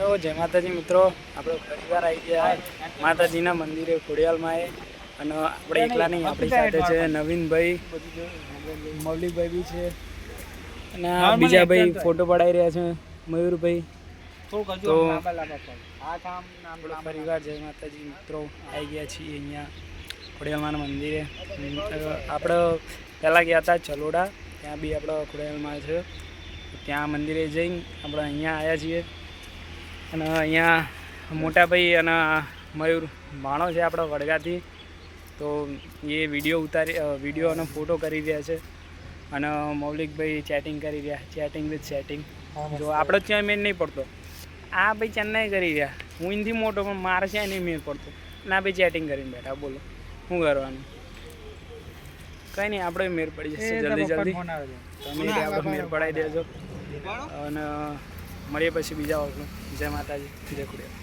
તો જય માતાજી મિત્રો, આપણે પરિવાર આવી ગયા માતાજીના મંદિરે ખોડિયાલમાં અને આપણે એકલા નહીં, આપણી સાથે છે નવીનભાઈ, મૌલિકભાઈ બી છે અને બીજા ભાઈ ફોટો પડાવી રહ્યા છે મયુરભાઈ. તો આપણો પરિવાર જય માતાજી મિત્રો આવી ગયા છીએ અહીંયા ખોડિયાલમાના મંદિરે. આપણે પહેલાં ગયા હતા ચલોડા, ત્યાં બી આપણો ખોડિયાલમાં છે, ત્યાં મંદિરે જઈને આપણે અહીંયા આવ્યા છીએ. અને અહીંયા મોટા ભાઈ અને મયુર ભાણો છે આપણો વડગાથી, તો એ વિડીયો અને ફોટો કરી રહ્યા છે. અને મૌલિકભાઈ ચેટિંગ કરી રહ્યા, ચેટિંગ વિથ સેટિંગ. જો આપણો ત્યાં મેળ નહીં પડતો, આ ભાઈ ચેન્નાઈ કરી રહ્યા, હું એનાથી મોટો પણ મારે છે નહીં મેળ પડતો, ના ભાઈ ચેટિંગ કરીને બેઠા. બોલો શું કરવાનું? કંઈ નહીં, આપણે મેળ પડી જશે જલ્દી જલ્દી. તમે આપણે મેળ પડાવી દેજો અને મળીએ પછી બીજા વખત. જય માતાજી, જય ખોડિયાર.